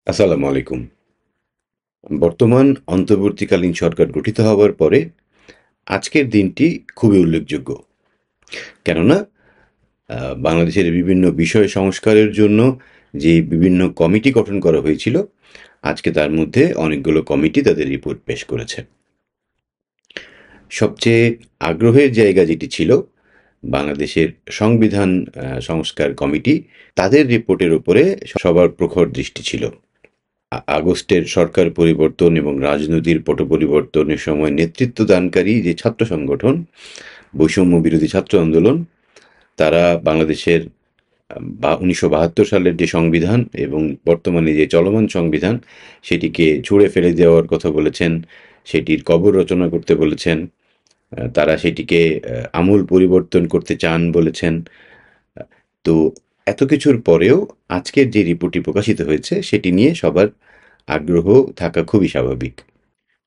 আসসালামু আলাইকুম। বর্তমান অন্তর্বর্তীকালীন সরকার গঠিত হওয়ার পরে আজকের দিনটি খুবই উল্লেখযোগ্য। কেননা বাংলাদেশের বিভিন্ন বিষয় সংস্কারের জন্য যে বিভিন্ন কমিটি গঠন করা হয়েছিল, আজকে তার মধ্যে অনেকগুলো কমিটি তাদের রিপোর্ট পেশ করেছে। সবচেয়ে আগ্রহের জায়গা যেটি ছিল, বাংলাদেশের সংবিধান সংস্কার কমিটি, তাদের রিপোর্টের উপরে সবার প্রখর দৃষ্টি ছিল। আগস্টের সরকার পরিবর্তন এবং রাজনৈতিক পট পরিবর্তনের সময় নেতৃত্ব দানকারী যে ছাত্র সংগঠন বৈষম্য বিরোধী ছাত্র আন্দোলন, তারা বাংলাদেশের 1972 সালের যে সংবিধান এবং বর্তমানে যে চলমান সংবিধান সেটিকে ছুঁড়ে ফেলে দেওয়ার কথা বলেছেন, সেটির কবর রচনা করতে বলেছেন, তারা সেটিকে আমূল পরিবর্তন করতে চান বলেছেন। তো এত কিছুর পরেও আজকের যে রিপোর্টটি প্রকাশিত হয়েছে সেটি নিয়ে সবার আগ্রহ থাকা খুবই স্বাভাবিক।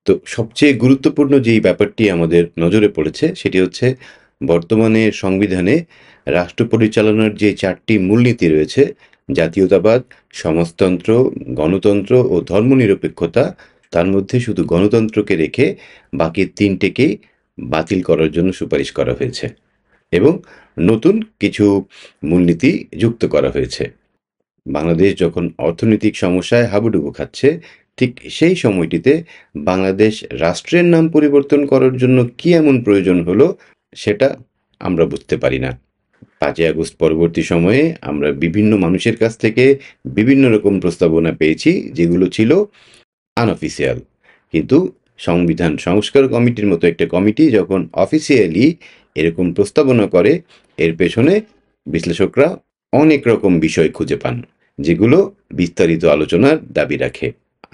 তো সবচেয়ে গুরুত্বপূর্ণ যেই ব্যাপারটি আমাদের নজরে পড়েছে সেটি হচ্ছে বর্তমানে সংবিধানে রাষ্ট্র পরিচালনার যে 4টি মূলনীতি রয়েছে, জাতীয়তাবাদ, সমাজতন্ত্র, গণতন্ত্র ও ধর্মনিরপেক্ষতা, তার মধ্যে শুধু গণতন্ত্রকে রেখে বাকি 3টেকেই বাতিল করার জন্য সুপারিশ করা হয়েছে এবং নতুন কিছু মূলনীতি যুক্ত করা হয়েছে। বাংলাদেশ যখন অর্থনৈতিক সমস্যায় হাবুডুবু খাচ্ছে, ঠিক সেই সময়টিতে বাংলাদেশ রাষ্ট্রের নাম পরিবর্তন করার জন্য কি এমন প্রয়োজন হলো সেটা আমরা বুঝতে পারি না। 5ই আগস্ট পরবর্তী সময়ে আমরা বিভিন্ন মানুষের কাছ থেকে বিভিন্ন রকম প্রস্তাবনা পেয়েছি যেগুলো ছিল আনঅফিসিয়াল। কিন্তু সংবিধান সংস্কার কমিটির মতো একটা কমিটি যখন অফিসিয়ালি এরকম প্রস্তাবনা করে, এর পেছনে বিশ্লেষকরা অনেক রকম বিষয় খুঁজে পান যেগুলো বিস্তারিত আলোচনার দাবি রাখে।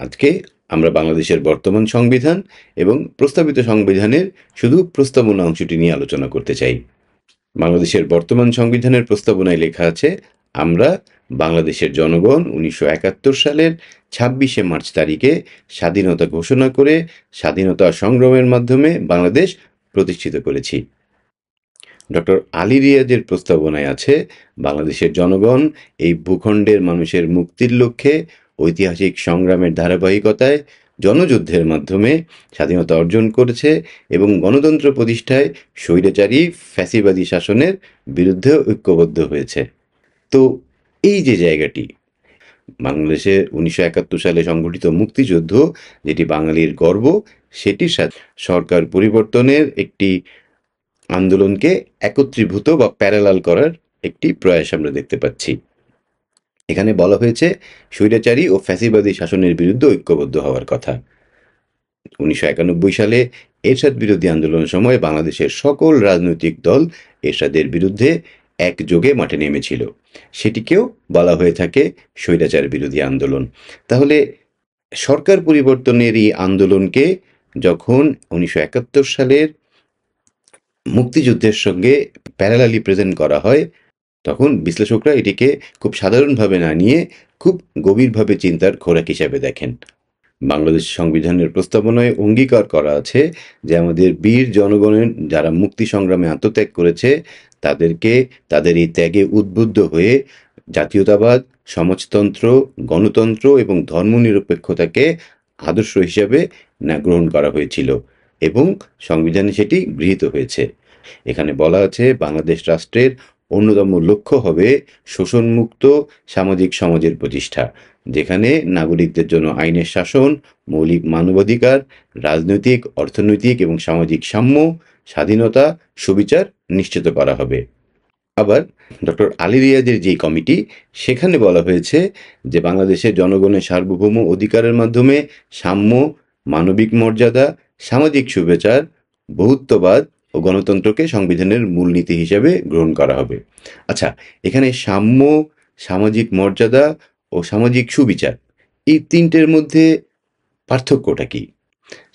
আজকে আমরা বাংলাদেশের বর্তমান সংবিধান এবং প্রস্তাবিত সংবিধানের শুধু প্রস্তাবনা অংশটি নিয়ে আলোচনা করতে চাই। বাংলাদেশের বর্তমান সংবিধানের প্রস্তাবনায় লেখা আছে, আমরা বাংলাদেশের জনগণ 1971 সালের 26শে মার্চ তারিখে স্বাধীনতা ঘোষণা করে স্বাধীনতা সংগ্রামের মাধ্যমে বাংলাদেশ প্রতিষ্ঠিত করেছি। ডক্টর আলী রিয়াজের প্রস্তাবনায় আছে, বাংলাদেশের জনগণ এই ভূখণ্ডের মানুষের মুক্তির লক্ষ্যে ঐতিহাসিক সংগ্রামের ধারাবাহিকতায় জনযুদ্ধের মাধ্যমে স্বাধীনতা অর্জন করেছে এবং গণতন্ত্র প্রতিষ্ঠায় স্বৈরাচারী ফ্যাসিবাদী শাসনের বিরুদ্ধে ঐক্যবদ্ধ হয়েছে। তো এই যে জায়গাটি, বাংলাদেশে 1971 সালে সংগঠিত মুক্তিযুদ্ধ যেটি বাঙালির গর্ব, সেটির সাথে সরকার পরিবর্তনের একটি আন্দোলনকে একত্রীভূত বা প্যারালাল করার একটি প্রয়াস আমরা দেখতে পাচ্ছি। এখানে বলা হয়েছে স্বৈরাচারী ও ফ্যাসিবাদী শাসনের বিরুদ্ধে ঐক্যবদ্ধ হওয়ার কথা। 1991 সালে এরশাদ বিরোধী আন্দোলনের সময় বাংলাদেশের সকল রাজনৈতিক দল এরশাদের বিরুদ্ধে একযোগে মাঠে নেমেছিল, সেটিকেও বলা হয়ে থাকে স্বৈরাচার বিরোধী আন্দোলন। তাহলে সরকার পরিবর্তনের এই আন্দোলনকে যখন 1971 সালের মুক্তিযুদ্ধের সঙ্গে প্যারালালি প্রেজেন্ট করা হয়, তখন বিশ্লেষকরা এটিকে খুব সাধারণভাবে না নিয়ে খুব গভীরভাবে চিন্তার খোরাক হিসাবে দেখেন। বাংলাদেশ সংবিধানের প্রস্তাবনায় অঙ্গীকার করা আছে যে আমাদের বীর জনগণের যারা মুক্তি সংগ্রামে আত্মত্যাগ করেছে, তাদেরকে তাদের এই ত্যাগে উদ্বুদ্ধ হয়ে জাতীয়তাবাদ, সমাজতন্ত্র, গণতন্ত্র এবং ধর্মনিরপেক্ষতাকে আদর্শ হিসাবে না গ্রহণ করা হয়েছিল এবং সংবিধানে সেটি গৃহীত হয়েছে। এখানে বলা আছে বাংলাদেশ রাষ্ট্রের অন্যতম লক্ষ্য হবে শোষণমুক্ত সামাজিক সমাজের প্রতিষ্ঠা, যেখানে নাগরিকদের জন্য আইনের শাসন, মৌলিক মানবাধিকার, রাজনৈতিক, অর্থনৈতিক এবং সামাজিক সাম্য, স্বাধীনতা, সুবিচার নিশ্চিত করা হবে। আবার ডক্টর আলী রিয়াজের যে কমিটি, সেখানে বলা হয়েছে যে বাংলাদেশের জনগণের সার্বভৌম অধিকারের মাধ্যমে সাম্য, মানবিক মর্যাদা, সামাজিক সুবিচার, বহুত্ববাদ ও গণতন্ত্রকে সংবিধানের মূলনীতি হিসেবে গ্রহণ করা হবে। আচ্ছা, এখানে সাম্য, সামাজিক মর্যাদা ও সামাজিক সুবিচার, এই 3টের মধ্যে পার্থক্যটা কি?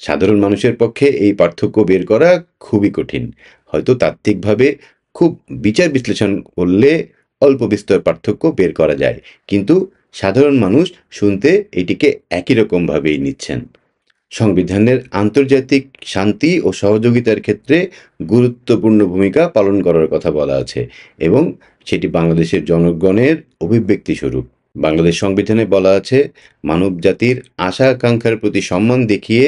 সাধারণ মানুষের পক্ষে এই পার্থক্য বের করা খুবই কঠিন। হয়তো তাত্ত্বিকভাবে খুব বিচার বিশ্লেষণ করলে অল্প বিস্তর পার্থক্য বের করা যায়, কিন্তু সাধারণ মানুষ শুনতে এটিকে একই রকমভাবেই নিচ্ছেন। সংবিধানের আন্তর্জাতিক শান্তি ও সহযোগিতার ক্ষেত্রে গুরুত্বপূর্ণ ভূমিকা পালন করার কথা বলা আছে এবং সেটি বাংলাদেশের জনগণের অভিব্যক্তি স্বরূপ। বাংলাদেশ সংবিধানে বলা আছে, মানব জাতির আশা আকাঙ্ক্ষার প্রতি সম্মান দেখিয়ে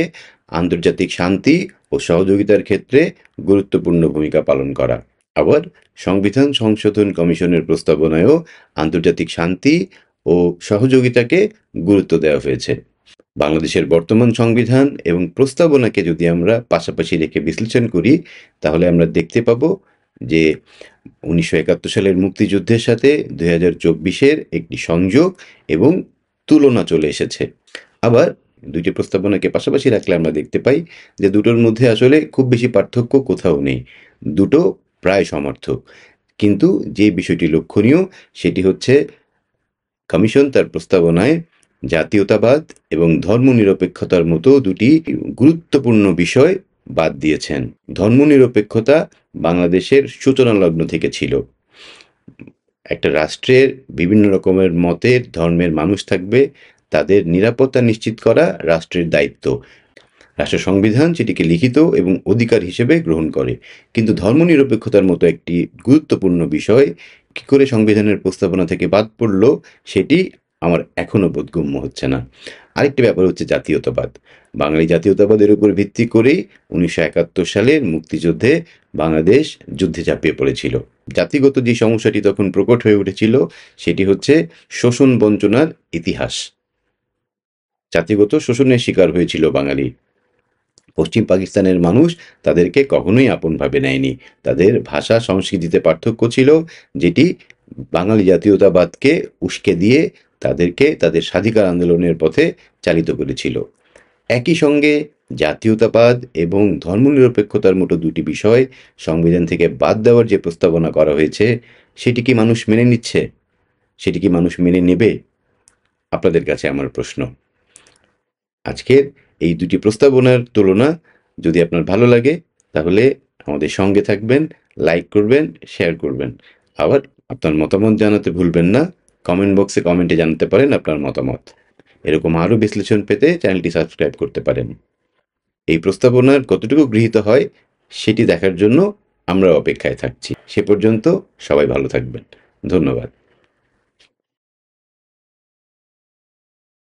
আন্তর্জাতিক শান্তি ও সহযোগিতার ক্ষেত্রে গুরুত্বপূর্ণ ভূমিকা পালন করা। আবার সংবিধান সংশোধন কমিশনের প্রস্তাবনায়ও আন্তর্জাতিক শান্তি ও সহযোগিতাকে গুরুত্ব দেওয়া হয়েছে। বাংলাদেশের বর্তমান সংবিধান এবং প্রস্তাবনাকে যদি আমরা পাশাপাশি রেখে বিশ্লেষণ করি, তাহলে আমরা দেখতে পাবো যে 1971 সালের মুক্তিযুদ্ধের সাথে 2024-এর একটি সংযোগ এবং তুলনা চলে এসেছে। আবার দুইটি প্রস্তাবনাকে পাশাপাশি রাখলে আমরা দেখতে পাই যে দুটোর মধ্যে আসলে খুব বেশি পার্থক্য কোথাও নেই, দুটো প্রায় সমর্থক। কিন্তু যে বিষয়টি লক্ষণীয় সেটি হচ্ছে কমিশন তার প্রস্তাবনায় জাতীয়তাবাদ এবং ধর্মনিরপেক্ষতার মতো দুটি গুরুত্বপূর্ণ বিষয় বাদ দিয়েছেন। ধর্মনিরপেক্ষতা বাংলাদেশের সূচনা লগ্ন থেকে ছিল। একটা রাষ্ট্রের বিভিন্ন রকমের মতের ধর্মের মানুষ থাকবে, তাদের নিরাপত্তা নিশ্চিত করা রাষ্ট্রের দায়িত্ব। রাষ্ট্র সংবিধান সেটিকে লিখিত এবং অধিকার হিসেবে গ্রহণ করে। কিন্তু ধর্মনিরপেক্ষতার মতো একটি গুরুত্বপূর্ণ বিষয় কী করে সংবিধানের প্রস্তাবনা থেকে বাদ পড়ল, সেটি আমার এখনও বোধগম্য হচ্ছে না। আরেকটি ব্যাপার হচ্ছে জাতীয়তাবাদ। বাঙালি জাতীয়তাবাদের উপর ভিত্তি করেই 1971 সালের মুক্তিযুদ্ধে বাংলাদেশ যুদ্ধে ঝাঁপিয়ে পড়েছিল। জাতিগত যে সমস্যাটি তখন প্রকট হয়ে উঠেছিল সেটি হচ্ছে শোষণ বঞ্চনার ইতিহাস। জাতিগত শোষণের শিকার হয়েছিল বাঙালি। পশ্চিম পাকিস্তানের মানুষ তাদেরকে কখনোই আপনভাবে নেয়নি। তাদের ভাষা সংস্কৃতিতে পার্থক্য ছিল, যেটি বাঙালি জাতীয়তাবাদকে উস্কে দিয়ে তাদেরকে তাদের স্বাধিকার আন্দোলনের পথে চালিত করেছিল। একই সঙ্গে জাতীয়তাবাদ এবং ধর্মনিরপেক্ষতার মতো দুটি বিষয় সংবিধান থেকে বাদ দেওয়ার যে প্রস্তাবনা করা হয়েছে, সেটি কি মানুষ মেনে নিচ্ছে? সেটি কি মানুষ মেনে নেবে? আপনাদের কাছে আমার প্রশ্ন। আজকের এই দুটি প্রস্তাবনার তুলনা যদি আপনার ভালো লাগে, তাহলে আমাদের সঙ্গে থাকবেন, লাইক করবেন, শেয়ার করবেন। আবার আপনার মতামত জানাতে ভুলবেন না। কমেন্ট বক্সে কমেন্টে জানাতে পারেন আপনার মতামত। এরকম আরও বিশ্লেষণ পেতে চ্যানেলটি সাবস্ক্রাইব করতে পারেন। এই প্রস্তাবনার কতটুকু গৃহীত হয় সেটি দেখার জন্য আমরা অপেক্ষায় থাকছি। সে পর্যন্ত সবাই ভালো থাকবেন। ধন্যবাদ।